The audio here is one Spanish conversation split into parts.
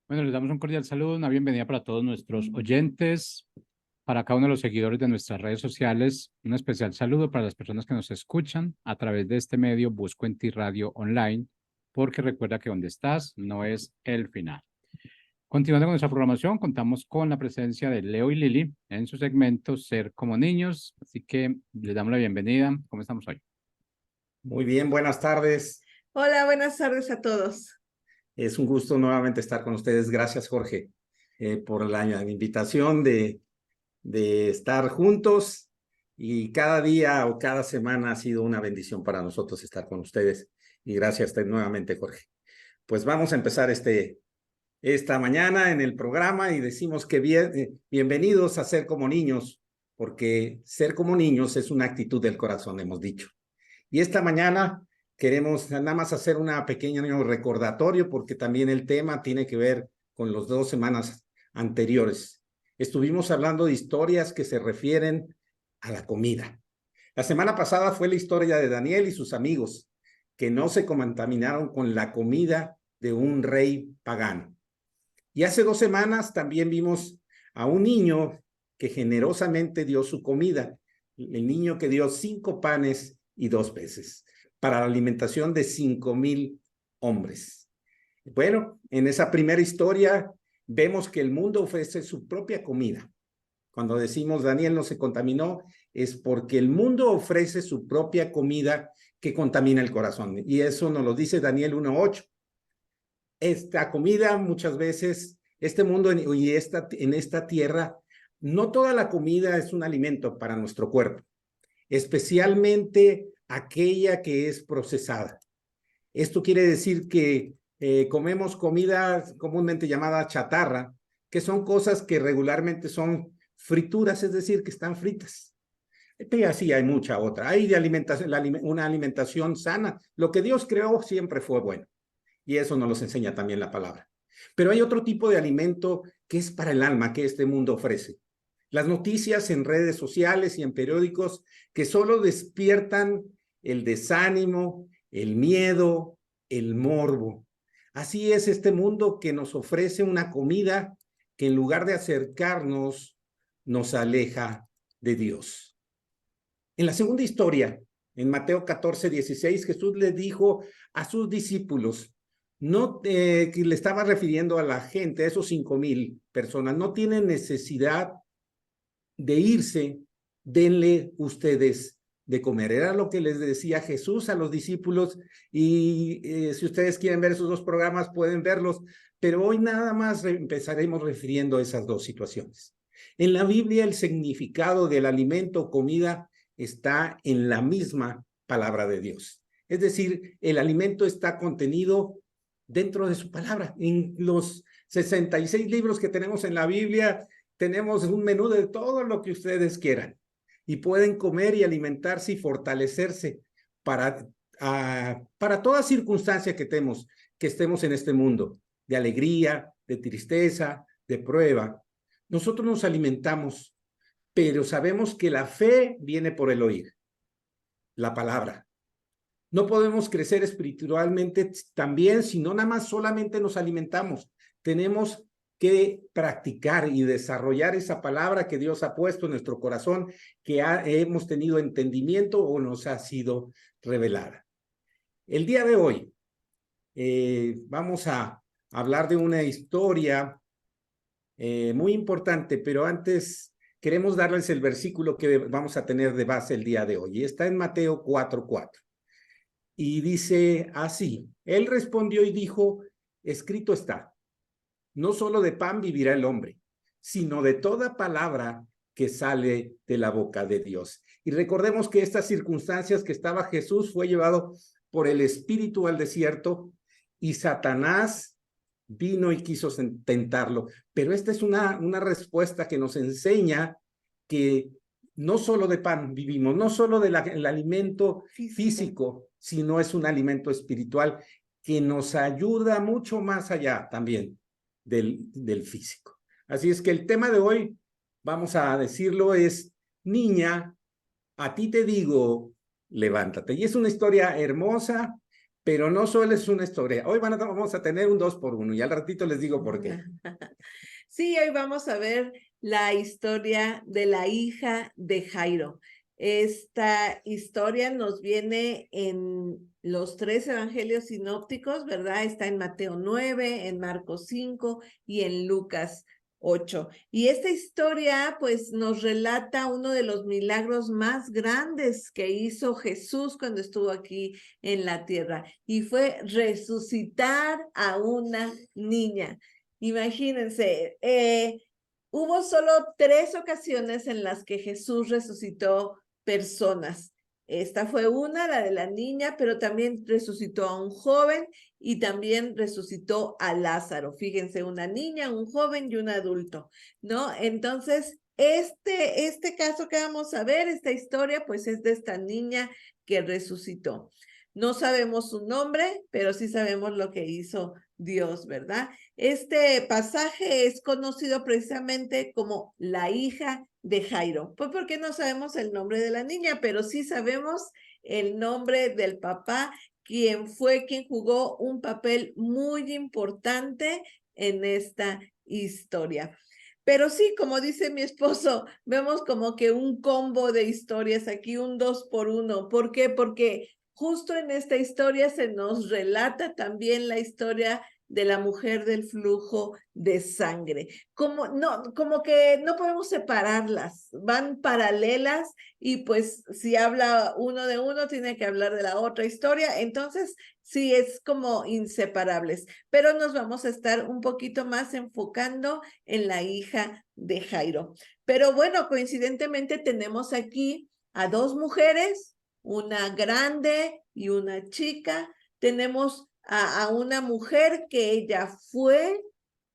Bueno, les damos un cordial saludo, una bienvenida para todos nuestros oyentes, para cada uno de los seguidores de nuestras redes sociales, un especial saludo para las personas que nos escuchan a través de este medio Busco en Ti Radio Online, porque recuerda que donde estás no es el final. Continuando con nuestra programación, contamos con la presencia de Leo y Lili en su segmento Ser como Niños, así que les damos la bienvenida. ¿Cómo estamos hoy? Muy bien, buenas tardes. Hola, buenas tardes a todos. Es un gusto nuevamente estar con ustedes. Gracias, Jorge, por la invitación de estar juntos. Y cada día o cada semana ha sido una bendición para nosotros estar con ustedes. Y gracias nuevamente, Jorge. Pues vamos a empezar esta mañana en el programa y decimos que bienvenidos a Ser como Niños, porque ser como niños es una actitud del corazón, hemos dicho. Y esta mañana queremos nada más hacer una pequeña recordatorio porque también el tema tiene que ver con las 2 semanas anteriores. Estuvimos hablando de historias que se refieren a la comida. La semana pasada fue la historia de Daniel y sus amigos que no se contaminaron con la comida de un rey pagano. Y hace 2 semanas también vimos a un niño que generosamente dio su comida. El niño que dio 5 panes y 2 peces para la alimentación de 5,000 hombres. Bueno, en esa primera historia vemos que el mundo ofrece su propia comida. Cuando decimos Daniel no se contaminó, es porque el mundo ofrece su propia comida que contamina el corazón. Y eso nos lo dice Daniel 1:8. Esta comida muchas veces, este mundo y en esta tierra, no toda la comida es un alimento para nuestro cuerpo, especialmente aquella que es procesada. Esto quiere decir que comemos comida comúnmente llamada chatarra, que son cosas que regularmente son frituras, es decir, que están fritas. Pero así hay mucha otra. Hay de alimentación, una alimentación sana. Lo que Dios creó siempre fue bueno. Y eso nos lo enseña también la palabra. Pero hay otro tipo de alimento que es para el alma que este mundo ofrece. Las noticias en redes sociales y en periódicos que solo despiertan el desánimo, el miedo, el morbo. Así es este mundo que nos ofrece una comida que en lugar de acercarnos, nos aleja de Dios. En la segunda historia, en Mateo 14:16, Jesús le dijo a sus discípulos, que le estaba refiriendo a la gente, a esos 5,000 personas, no tienen necesidad de irse, denle ustedes de comer. Era lo que les decía Jesús a los discípulos y si ustedes quieren ver esos 2 programas pueden verlos, pero hoy nada más empezaremos refiriendo a esas 2 situaciones. En la Biblia el significado del alimento o comida está en la misma palabra de Dios. Es decir, el alimento está contenido dentro de su palabra. En los 66 libros que tenemos en la Biblia, tenemos un menú de todo lo que ustedes quieran y pueden comer y alimentarse y fortalecerse para toda circunstancia que estemos en este mundo, de alegría, de tristeza, de prueba. Nosotros nos alimentamos, pero sabemos que la fe viene por el oír, la palabra. No podemos crecer espiritualmente también si no nada más solamente nos alimentamos. Tenemos que practicar y desarrollar esa palabra que Dios ha puesto en nuestro corazón, que hemos tenido entendimiento o nos ha sido revelada. El día de hoy vamos a hablar de una historia muy importante, pero antes queremos darles el versículo que vamos a tener de base el día de hoy. Está en Mateo 4:4. Y dice así, él respondió y dijo, escrito está, no solo de pan vivirá el hombre, sino de toda palabra que sale de la boca de Dios. Y recordemos que estas circunstancias que estaba Jesús fue llevado por el Espíritu al desierto y Satanás vino y quiso tentarlo. Pero esta es una respuesta que nos enseña que no solo de pan vivimos, no solo del alimento físico, sino es un alimento espiritual que nos ayuda mucho más allá también del físico. Así es que el tema de hoy, vamos a decirlo, es niña, a ti te digo, levántate. Y es una historia hermosa, pero no solo es una historia. Hoy vamos a tener un 2x1 y al ratito les digo por qué. Sí, hoy vamos a ver la historia de la hija de Jairo. Esta historia nos viene en los 3 evangelios sinópticos, ¿verdad? Está en Mateo 9, en Marcos 5 y en Lucas 8. Y esta historia pues nos relata uno de los milagros más grandes que hizo Jesús cuando estuvo aquí en la tierra, y fue resucitar a una niña. Imagínense, hubo solo 3 ocasiones en las que Jesús resucitó personas. Esta fue una, la de la niña, pero también resucitó a un joven y también resucitó a Lázaro. Fíjense, una niña, un joven y un adulto, ¿no? Entonces, este caso que vamos a ver, esta historia, pues es de esta niña que resucitó. No sabemos su nombre, pero sí sabemos lo que hizo Dios, ¿verdad? Este pasaje es conocido precisamente como la hija de Jairo, pues porque no sabemos el nombre de la niña, pero sí sabemos el nombre del papá, quien jugó un papel muy importante en esta historia. Pero sí, como dice mi esposo, vemos como que un combo de historias aquí, un 2x1. ¿Por qué? Porque justo en esta historia se nos relata también la historia de la mujer del flujo de sangre. Como que no podemos separarlas, van paralelas, y pues si habla uno de uno, tiene que hablar de la otra historia. Entonces, sí, es como inseparables, pero nos vamos a estar un poquito más enfocando en la hija de Jairo. Pero bueno, coincidentemente tenemos aquí a 2 mujeres, una grande y una chica. Tenemos a una mujer que ella fue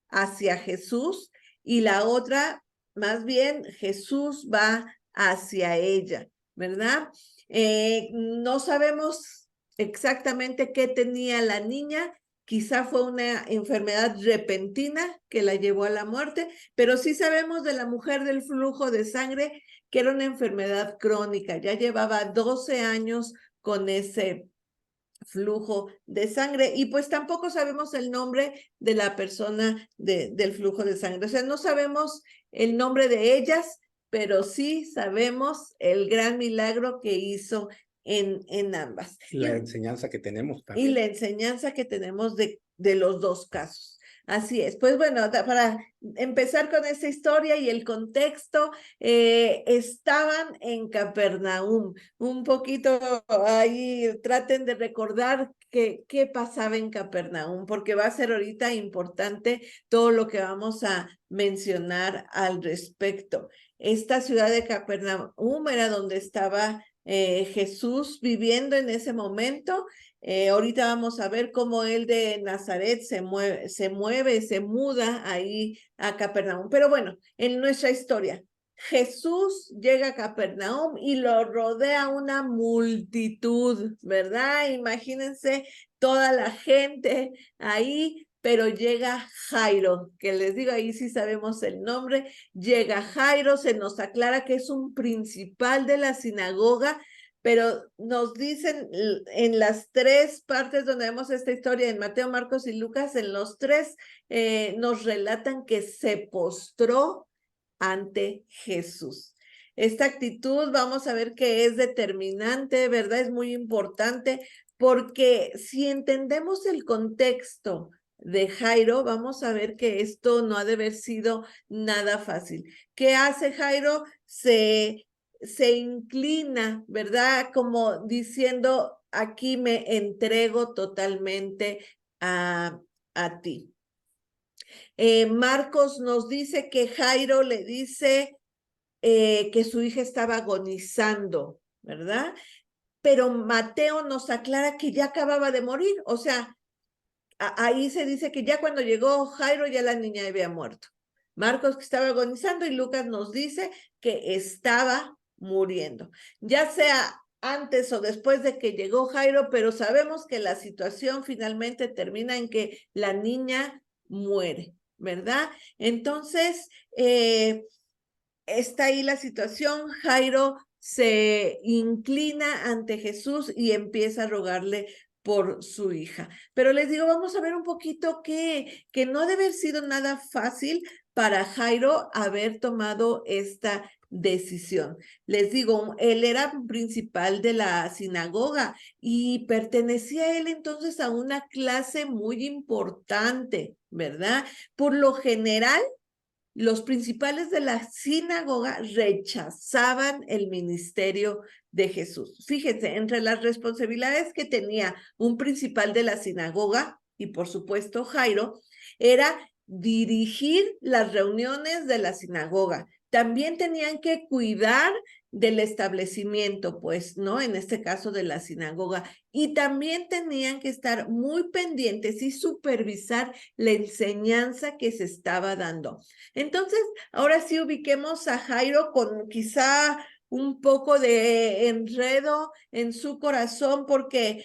hacia Jesús, y la otra, más bien, Jesús va hacia ella, ¿verdad? No sabemos exactamente qué tenía la niña. Quizá fue una enfermedad repentina que la llevó a la muerte, pero sí sabemos de la mujer del flujo de sangre que era una enfermedad crónica. Ya llevaba 12 años con ese flujo de sangre, y pues tampoco sabemos el nombre de la persona del flujo de sangre. O sea, no sabemos el nombre de ellas, pero sí sabemos el gran milagro que hizo en ambas. La enseñanza que tenemos también. Y la enseñanza que tenemos de los 2 casos. Así es. Pues bueno, para empezar con esta historia y el contexto, estaban en Capernaum. Un poquito ahí, traten de recordar qué pasaba en Capernaum, porque va a ser ahorita importante todo lo que vamos a mencionar al respecto. Esta ciudad de Capernaum era donde estaba Jesús viviendo en ese momento. Ahorita vamos a ver cómo él de Nazaret se muda ahí a Capernaum. Pero bueno, en nuestra historia, Jesús llega a Capernaum y lo rodea una multitud, ¿verdad? Imagínense toda la gente ahí, pero llega Jairo, que les digo, ahí sí sabemos el nombre. Llega Jairo, se nos aclara que es un principal de la sinagoga, pero nos dicen en las 3 partes donde vemos esta historia, en Mateo, Marcos y Lucas, en los 3 nos relatan que se postró ante Jesús. Esta actitud vamos a ver que es determinante, ¿verdad? Es muy importante, porque si entendemos el contexto de Jairo, vamos a ver que esto no ha de haber sido nada fácil. ¿Qué hace Jairo? Se inclina, ¿verdad? Como diciendo, aquí me entrego totalmente a ti. Marcos nos dice que Jairo le dice que su hija estaba agonizando, ¿verdad? Pero Mateo nos aclara que ya acababa de morir. O sea, ahí se dice que ya cuando llegó Jairo ya la niña había muerto. Marcos que estaba agonizando, y Lucas nos dice que estaba muriendo, ya sea antes o después de que llegó Jairo, pero sabemos que la situación finalmente termina en que la niña muere, ¿verdad? Entonces, está ahí la situación. Jairo se inclina ante Jesús y empieza a rogarle por su hija. Pero les digo, vamos a ver un poquito que no debe haber sido nada fácil para Jairo haber tomado esta decisión. Les digo, él era principal de la sinagoga y pertenecía él entonces a una clase muy importante, ¿verdad? Por lo general, los principales de la sinagoga rechazaban el ministerio de Jesús. Fíjense, entre las responsabilidades que tenía un principal de la sinagoga, y por supuesto Jairo, era dirigir las reuniones de la sinagoga. También tenían que cuidar del establecimiento, pues, ¿no? En este caso de la sinagoga. Y también tenían que estar muy pendientes y supervisar la enseñanza que se estaba dando. Entonces, ahora sí ubiquemos a Jairo con quizá un poco de enredo en su corazón porque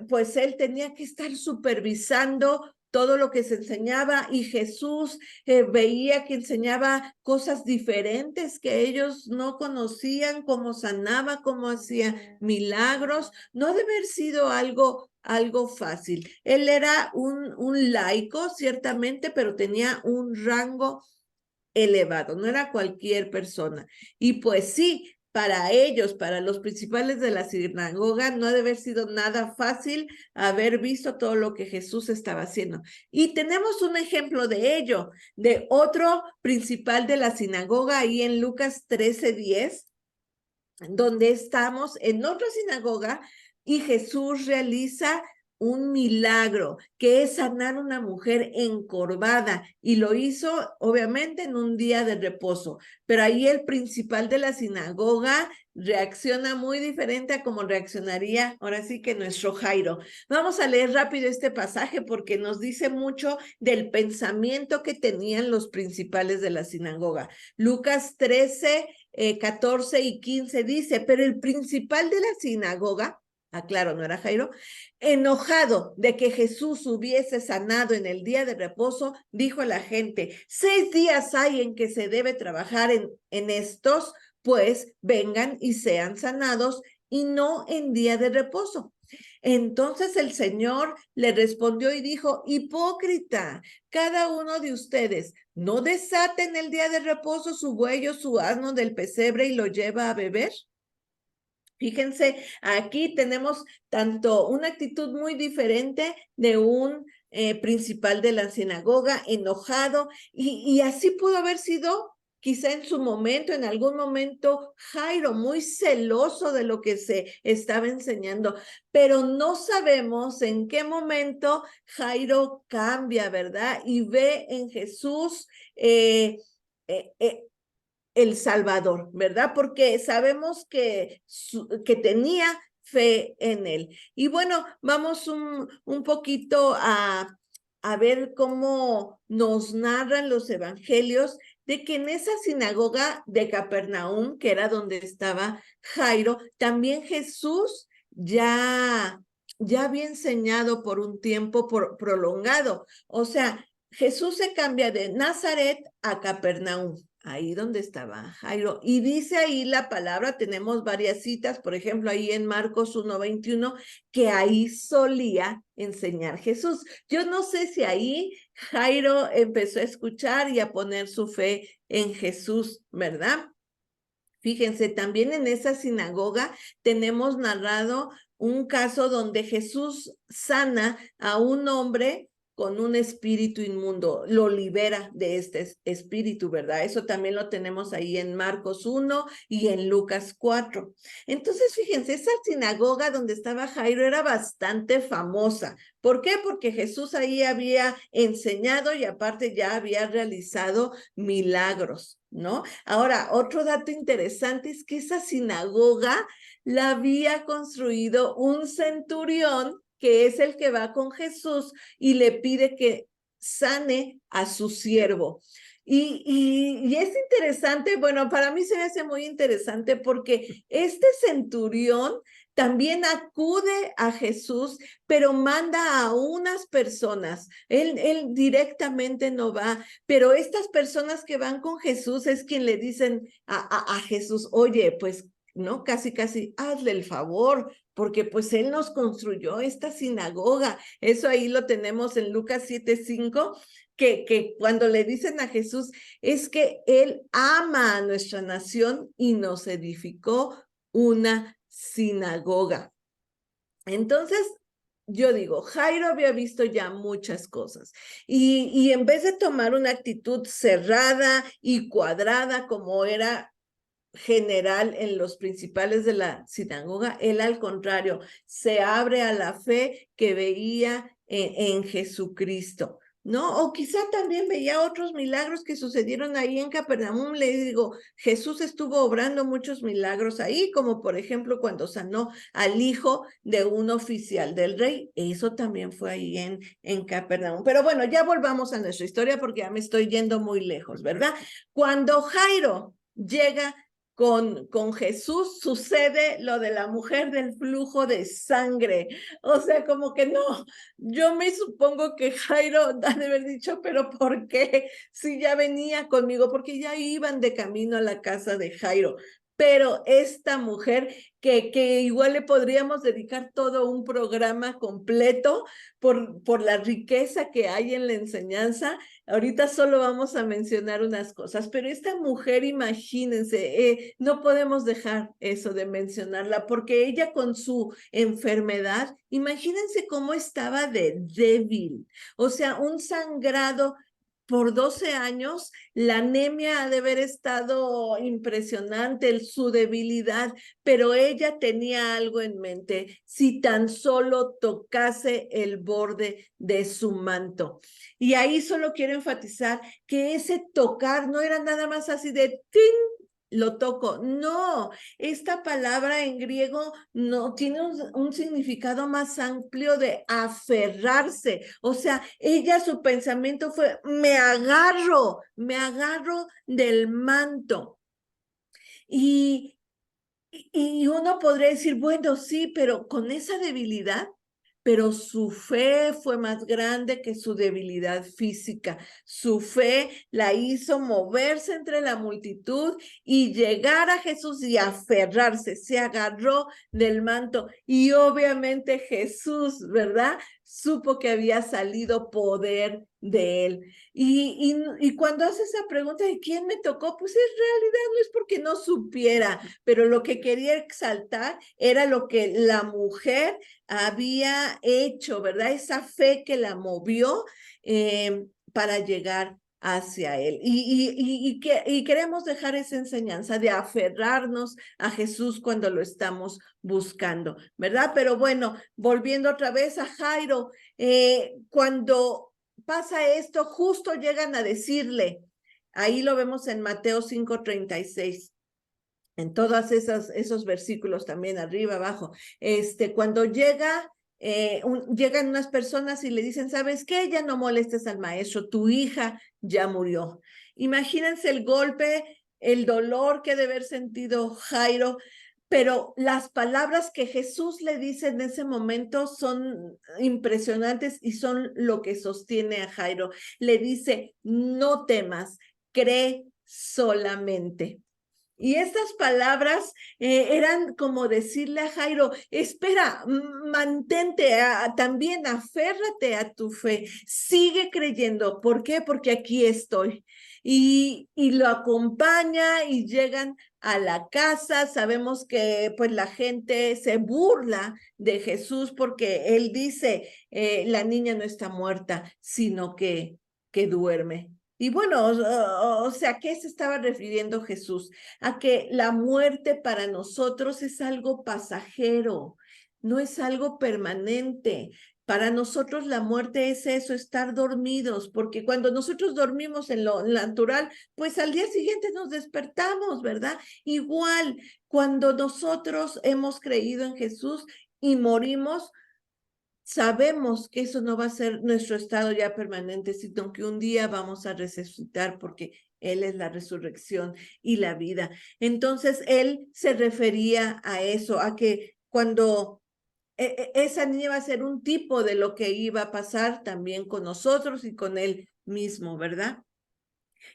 pues él tenía que estar supervisando todo lo que se enseñaba y Jesús veía que enseñaba cosas diferentes que ellos no conocían, cómo sanaba, cómo hacía milagros. No debe haber sido algo fácil. Él era un laico, ciertamente, pero tenía un rango elevado, no era cualquier persona. Y pues sí, para ellos, para los principales de la sinagoga, no debe haber sido nada fácil haber visto todo lo que Jesús estaba haciendo. Y tenemos un ejemplo de ello, de otro principal de la sinagoga, ahí en Lucas 13:10, donde estamos en otra sinagoga y Jesús realiza un milagro, que es sanar a una mujer encorvada, y lo hizo obviamente en un día de reposo, pero ahí el principal de la sinagoga reacciona muy diferente a como reaccionaría ahora sí que nuestro Jairo. Vamos a leer rápido este pasaje porque nos dice mucho del pensamiento que tenían los principales de la sinagoga. Lucas 13, 14 y 15 dice, pero el principal de la sinagoga, aclaro, no era Jairo, enojado de que Jesús hubiese sanado en el día de reposo, dijo a la gente, 6 días hay en que se debe trabajar en estos, pues vengan y sean sanados y no en día de reposo. Entonces el Señor le respondió y dijo, hipócrita, cada uno de ustedes no desata en el día de reposo su buey o su asno del pesebre y lo lleva a beber. Fíjense, aquí tenemos tanto una actitud muy diferente de un principal de la sinagoga, enojado, y así pudo haber sido quizá en su momento, en algún momento, Jairo, muy celoso de lo que se estaba enseñando, pero no sabemos en qué momento Jairo cambia, ¿verdad? Y ve en Jesús el Salvador, ¿verdad? Porque sabemos que tenía fe en él. Y bueno, vamos un poquito a ver cómo nos narran los evangelios de que en esa sinagoga de Capernaum, que era donde estaba Jairo, también Jesús ya había enseñado por un tiempo prolongado. O sea, Jesús se cambia de Nazaret a Capernaum, ahí donde estaba Jairo. Y dice ahí la palabra, tenemos varias citas, por ejemplo, ahí en Marcos 1:21, que ahí solía enseñar Jesús. Yo no sé si ahí Jairo empezó a escuchar y a poner su fe en Jesús, ¿verdad? Fíjense, también en esa sinagoga tenemos narrado un caso donde Jesús sana a un hombre con un espíritu inmundo, lo libera de este espíritu, ¿verdad? Eso también lo tenemos ahí en Marcos 1 y en Lucas 4. Entonces, fíjense, esa sinagoga donde estaba Jairo era bastante famosa. ¿Por qué? Porque Jesús ahí había enseñado y aparte ya había realizado milagros, ¿no? Ahora, otro dato interesante es que esa sinagoga la había construido un centurión, que es el que va con Jesús y le pide que sane a su siervo. Y es interesante, bueno, para mí se me hace muy interesante porque este centurión también acude a Jesús, pero manda a unas personas. Él directamente no va, pero estas personas que van con Jesús es quien le dicen a Jesús, oye, pues, ¿no? Casi, hazle el favor, porque pues Él nos construyó esta sinagoga. Eso ahí lo tenemos en Lucas 7:5, que cuando le dicen a Jesús, es que Él ama a nuestra nación y nos edificó una sinagoga. Entonces, yo digo, Jairo había visto ya muchas cosas y en vez de tomar una actitud cerrada y cuadrada como era general en los principales de la sinagoga, él al contrario se abre a la fe que veía en Jesucristo, ¿no? O quizá también veía otros milagros que sucedieron ahí en Capernaum. Le digo, Jesús estuvo obrando muchos milagros ahí, como por ejemplo cuando sanó al hijo de un oficial del rey. Eso también fue ahí en Capernaum. Pero bueno, ya volvamos a nuestra historia porque ya me estoy yendo muy lejos, ¿verdad? Cuando Jairo llega con Jesús, sucede lo de la mujer del flujo de sangre. O sea, como que no, yo me supongo que Jairo ha de haber dicho, pero ¿por qué? Si ya venía conmigo, porque ya iban de camino a la casa de Jairo. Pero esta mujer, que igual le podríamos dedicar todo un programa completo por la riqueza que hay en la enseñanza. Ahorita solo vamos a mencionar unas cosas, pero esta mujer, imagínense, no podemos dejar eso de mencionarla, porque ella con su enfermedad, imagínense cómo estaba de débil, o sea, un sangrado por 12 años, la anemia ha de haber estado impresionante, su debilidad, pero ella tenía algo en mente, si tan solo tocase el borde de su manto. Y ahí solo quiero enfatizar que ese tocar no era nada más así de ¡tin! Lo toco. No, esta palabra en griego no tiene un significado más amplio de aferrarse. O sea, ella, su pensamiento fue, me agarro del manto. Y uno podría decir, bueno, sí, pero con esa debilidad, pero su fe fue más grande que su debilidad física. Su fe la hizo moverse entre la multitud y llegar a Jesús y aferrarse. Se agarró del manto y obviamente Jesús, ¿verdad? Supo que había salido poder de él. Y cuando hace esa pregunta de quién me tocó, pues en realidad no es porque no supiera, pero lo que quería exaltar era lo que la mujer había hecho, ¿verdad? Esa fe que la movió para llegar hacia él. Y queremos dejar esa enseñanza de aferrarnos a Jesús cuando lo estamos buscando, ¿verdad? Pero bueno, volviendo otra vez a Jairo, cuando pasa esto, justo llegan a decirle, ahí lo vemos en Mateo 5:36. En todos esos versículos también, arriba, abajo, cuando llegan unas personas y le dicen, ¿sabes qué? Ya no molestes al maestro, tu hija ya murió. Imagínense el golpe, el dolor que debe haber sentido Jairo, pero las palabras que Jesús le dice en ese momento son impresionantes y son lo que sostiene a Jairo. Le dice, no temas, cree solamente. Y estas palabras eran como decirle a Jairo, espera, mantente, también aférrate a tu fe, sigue creyendo. ¿Por qué? Porque aquí estoy. Y lo acompaña y llegan a la casa. Sabemos que pues la gente se burla de Jesús porque él dice, la niña no está muerta, sino que duerme. Y bueno, o sea, ¿a qué se estaba refiriendo Jesús? A que la muerte para nosotros es algo pasajero, no es algo permanente. Para nosotros la muerte es eso, estar dormidos, porque cuando nosotros dormimos en lo natural, pues al día siguiente nos despertamos, ¿verdad? Igual, cuando nosotros hemos creído en Jesús y morimos, sabemos que eso no va a ser nuestro estado ya permanente, sino que un día vamos a resucitar porque Él es la resurrección y la vida. Entonces, Él se refería a eso, a que cuando esa niña va a ser un tipo de lo que iba a pasar también con nosotros y con Él mismo, ¿verdad?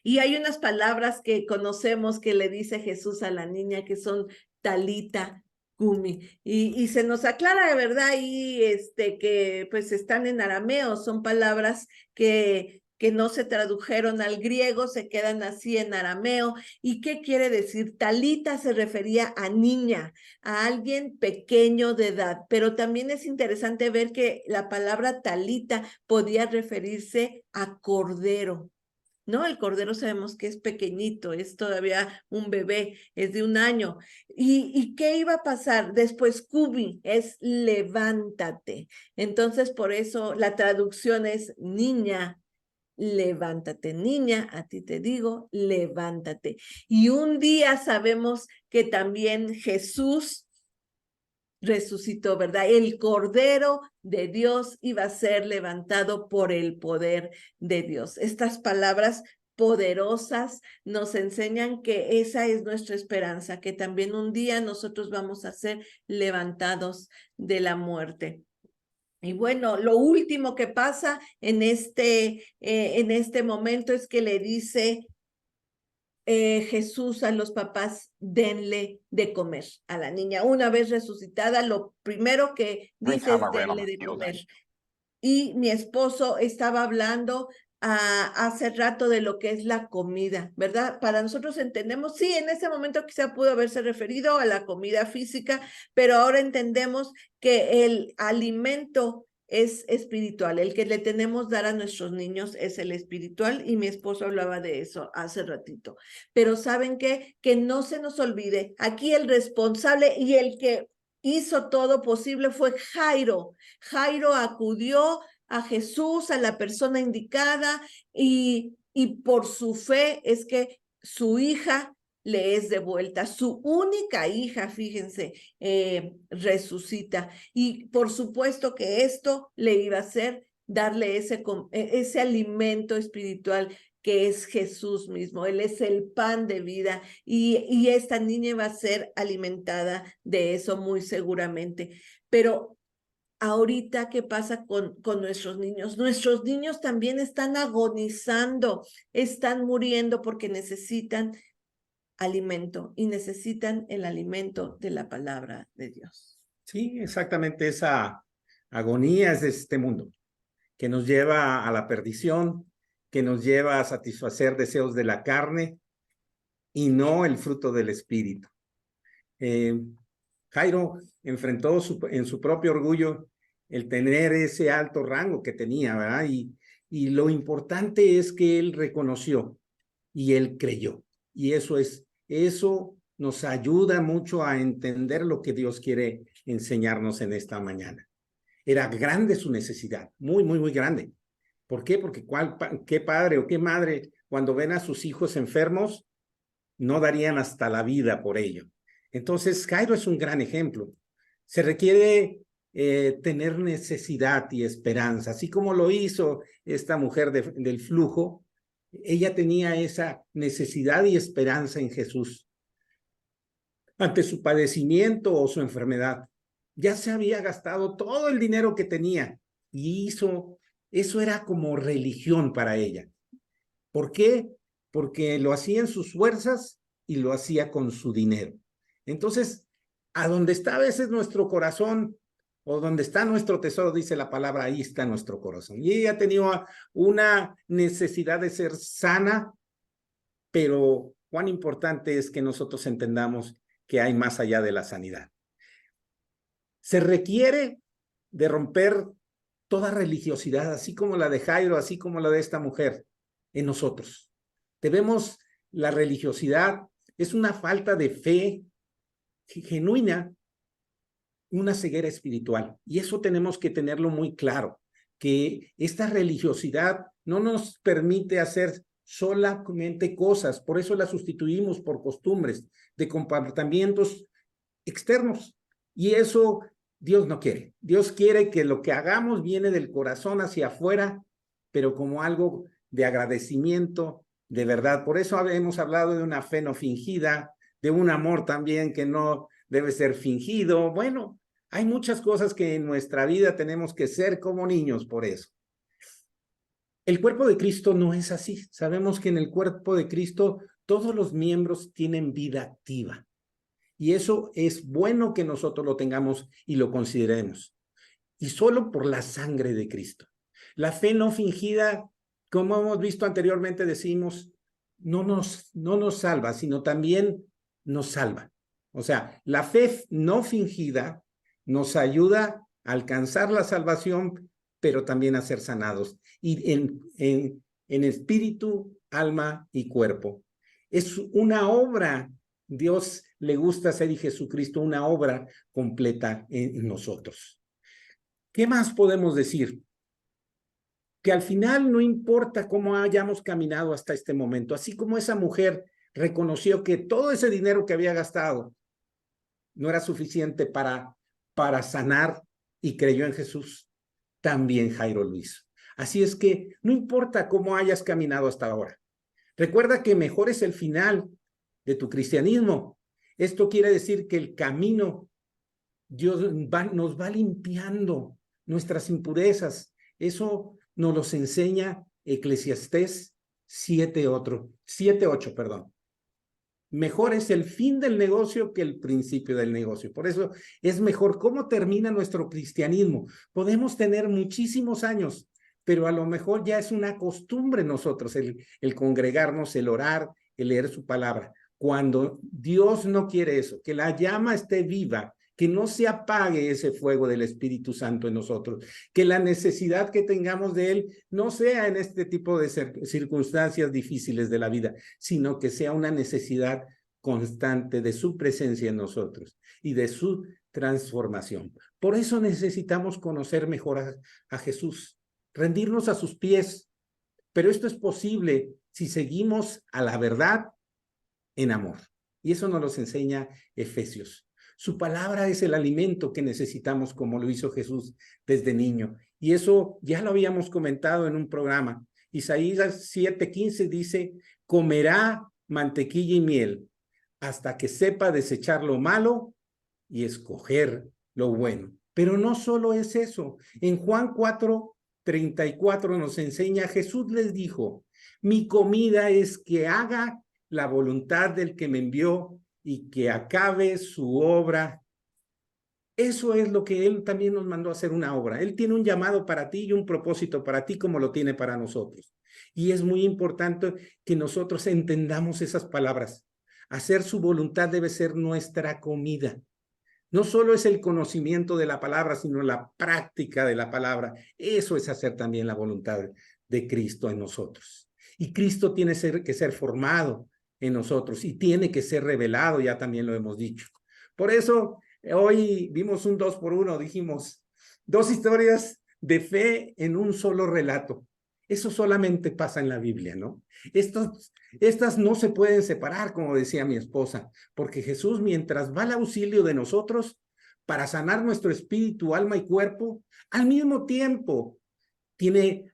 Y hay unas palabras que conocemos que le dice Jesús a la niña que son talita Cumi. Y se nos aclara, ¿verdad? Y que pues están en arameo, son palabras que no se tradujeron al griego, se quedan así en arameo. ¿Y qué quiere decir? Talita se refería a niña, a alguien pequeño de edad, pero también es interesante ver que la palabra talita podía referirse a cordero. ¿No? El cordero sabemos que es pequeñito, es todavía un bebé, es de 1 año. ¿Y qué iba a pasar? Después, Kubi es levántate. Entonces, por eso la traducción es niña, levántate. Niña, a ti te digo, levántate. Y un día sabemos que también Jesús resucitó, ¿verdad? El Cordero de Dios iba a ser levantado por el poder de Dios. Estas palabras poderosas nos enseñan que esa es nuestra esperanza, que también un día nosotros vamos a ser levantados de la muerte. Y bueno, lo último que pasa en este momento es que le dice Jesús a los papás, denle de comer a la niña. Una vez resucitada, lo primero que dice es denle de comer. Y mi esposo estaba hablando hace rato de lo que es la comida, ¿verdad? Para nosotros entendemos, sí, en ese momento quizá pudo haberse referido a la comida física, pero ahora entendemos que el alimento es espiritual, el que le tenemos dar a nuestros niños es el espiritual, y mi esposo hablaba de eso hace ratito. Pero ¿saben qué? Que no se nos olvide, aquí el responsable y el que hizo todo posible fue Jairo. Jairo acudió a Jesús, a la persona indicada, y por su fe es que su hija le es devuelta, su única hija, fíjense, resucita. Y por supuesto que esto le iba a hacer darle ese alimento espiritual que es Jesús mismo. Él es el pan de vida, y esta niña va a ser alimentada de eso muy seguramente. Pero ahorita, ¿qué pasa con nuestros niños? Nuestros niños también están agonizando, están muriendo porque necesitan alimento, y necesitan el alimento de la palabra de Dios. Sí, exactamente, esa agonía es de este mundo, que nos lleva a la perdición, que nos lleva a satisfacer deseos de la carne y no el fruto del espíritu. Jairo enfrentó en su propio orgullo el tener ese alto rango que tenía, ¿verdad? Y lo importante es que él reconoció y él creyó. Y eso nos ayuda mucho a entender lo que Dios quiere enseñarnos en esta mañana. Era grande su necesidad, muy, muy, muy grande. ¿Por qué? Porque qué padre o qué madre, cuando ven a sus hijos enfermos, no darían hasta la vida por ello. Entonces, Jairo es un gran ejemplo. Se requiere tener necesidad y esperanza, así como lo hizo esta mujer del flujo. Ella tenía esa necesidad y esperanza en Jesús ante su padecimiento o su enfermedad. Ya se había gastado todo el dinero que tenía y eso era como religión para ella. ¿Por qué? Porque lo hacía en sus fuerzas y lo hacía con su dinero. Entonces, a donde está a veces nuestro corazón, o donde está nuestro tesoro, dice la palabra, ahí está nuestro corazón. Y ella tenía una necesidad de ser sana, pero cuán importante es que nosotros entendamos que hay más allá de la sanidad. Se requiere de romper toda religiosidad, así como la de Jairo, así como la de esta mujer, en nosotros. La religiosidad es una falta de fe genuina, una ceguera espiritual. Y eso tenemos que tenerlo muy claro, que esta religiosidad no nos permite hacer solamente cosas, por eso la sustituimos por costumbres de comportamientos externos. Y eso Dios no quiere. Dios quiere que lo que hagamos viene del corazón hacia afuera, pero como algo de agradecimiento, de verdad. Por eso hemos hablado de una fe no fingida, de un amor también que no debe ser fingido. Bueno, hay muchas cosas que en nuestra vida tenemos que ser como niños por eso. El cuerpo de Cristo no es así. Sabemos que en el cuerpo de Cristo todos los miembros tienen vida activa. Y eso es bueno que nosotros lo tengamos y lo consideremos. Y solo por la sangre de Cristo. La fe no fingida, como hemos visto anteriormente, decimos, no nos salva, sino también nos salva. O sea, la fe no fingida nos ayuda a alcanzar la salvación, pero también a ser sanados. Y en espíritu, alma y cuerpo. Es una obra, Dios le gusta hacer y Jesucristo una obra completa en nosotros. ¿Qué más podemos decir? Que al final no importa cómo hayamos caminado hasta este momento, así como esa mujer reconoció que todo ese dinero que había gastado no era suficiente para sanar y creyó en Jesús, también Jairo lo hizo. Así es que no importa cómo hayas caminado hasta ahora. Recuerda que mejor es el final de tu cristianismo. Esto quiere decir que el camino Dios nos va limpiando nuestras impurezas. Eso nos los enseña Eclesiastés 7:8, perdón. Mejor es el fin del negocio que el principio del negocio. Por eso es mejor cómo termina nuestro cristianismo. Podemos tener muchísimos años, pero a lo mejor ya es una costumbre nosotros el congregarnos, el orar, el leer su palabra. Cuando Dios no quiere eso, que la llama esté viva, que no se apague ese fuego del Espíritu Santo en nosotros, que la necesidad que tengamos de Él no sea en este tipo de circunstancias difíciles de la vida, sino que sea una necesidad constante de su presencia en nosotros y de su transformación. Por eso necesitamos conocer mejor a Jesús, rendirnos a sus pies, pero esto es posible si seguimos a la verdad en amor. Y eso nos lo enseña Efesios. Su palabra es el alimento que necesitamos, como lo hizo Jesús desde niño. Y eso ya lo habíamos comentado en un programa. Isaías 7:15 dice, comerá mantequilla y miel hasta que sepa desechar lo malo y escoger lo bueno. Pero no solo es eso. En Juan 4:34 nos enseña, Jesús les dijo, mi comida es que haga la voluntad del que me envió y que acabe su obra. Eso es lo que Él también nos mandó a hacer, una obra. Él tiene un llamado para ti y un propósito para ti como lo tiene para nosotros. Y es muy importante que nosotros entendamos esas palabras. Hacer su voluntad debe ser nuestra comida. No solo es el conocimiento de la palabra, sino la práctica de la palabra. Eso es hacer también la voluntad de Cristo en nosotros. Y Cristo tiene que ser formado en nosotros y tiene que ser revelado, ya también lo hemos dicho. Por eso hoy vimos un 2x1, dijimos, 2 historias de fe en un solo relato. Eso solamente pasa en la Biblia, ¿no? Estas no se pueden separar, como decía mi esposa, porque Jesús, mientras va al auxilio de nosotros para sanar nuestro espíritu, alma y cuerpo, al mismo tiempo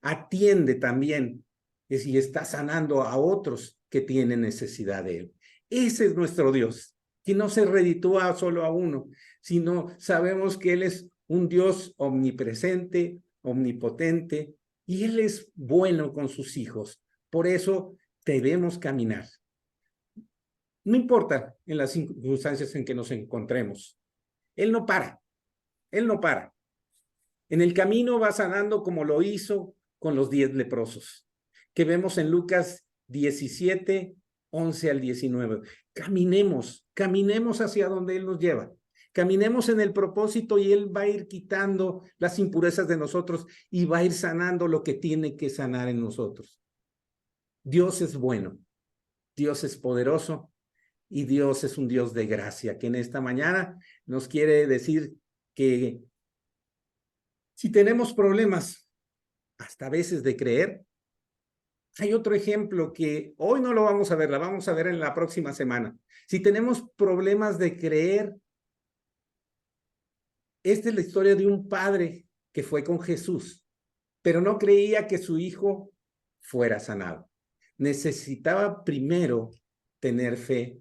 atiende también y está sanando a otros que tienen necesidad de Él. Ese es nuestro Dios, que no se reditúa solo a uno, sino sabemos que Él es un Dios omnipresente, omnipotente, y Él es bueno con sus hijos. Por eso debemos caminar. No importa en las circunstancias en que nos encontremos. Él no para. Él no para. En el camino va sanando como lo hizo con los 10 leprosos, que vemos en Lucas 17:11-19. Caminemos hacia donde Él nos lleva. Caminemos en el propósito y Él va a ir quitando las impurezas de nosotros y va a ir sanando lo que tiene que sanar en nosotros. Dios es bueno, Dios es poderoso y Dios es un Dios de gracia, que en esta mañana nos quiere decir que si tenemos problemas, hasta a veces de creer, hay otro ejemplo que hoy no lo vamos a ver, la vamos a ver en la próxima semana. Si tenemos problemas de creer, esta es la historia de un padre que fue con Jesús, pero no creía que su hijo fuera sanado. Necesitaba primero tener fe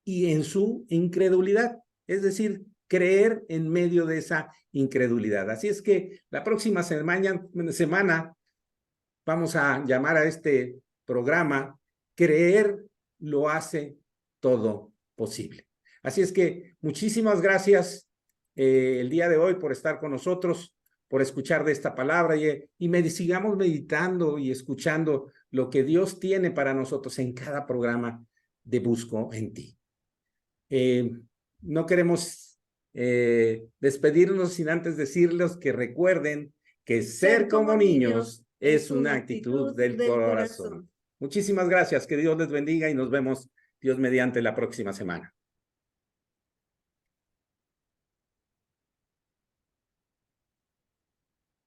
y en su incredulidad, es decir, creer en medio de esa incredulidad. Así es que la próxima semana vamos a llamar a este programa Creer lo hace todo posible. Así es que muchísimas gracias el día de hoy por estar con nosotros, por escuchar de esta palabra y sigamos meditando y escuchando lo que Dios tiene para nosotros en cada programa de Busco en Ti. No queremos despedirnos sin antes decirles que recuerden que ser como niños es una actitud del corazón. Muchísimas gracias, que Dios les bendiga y nos vemos, Dios mediante, la próxima semana.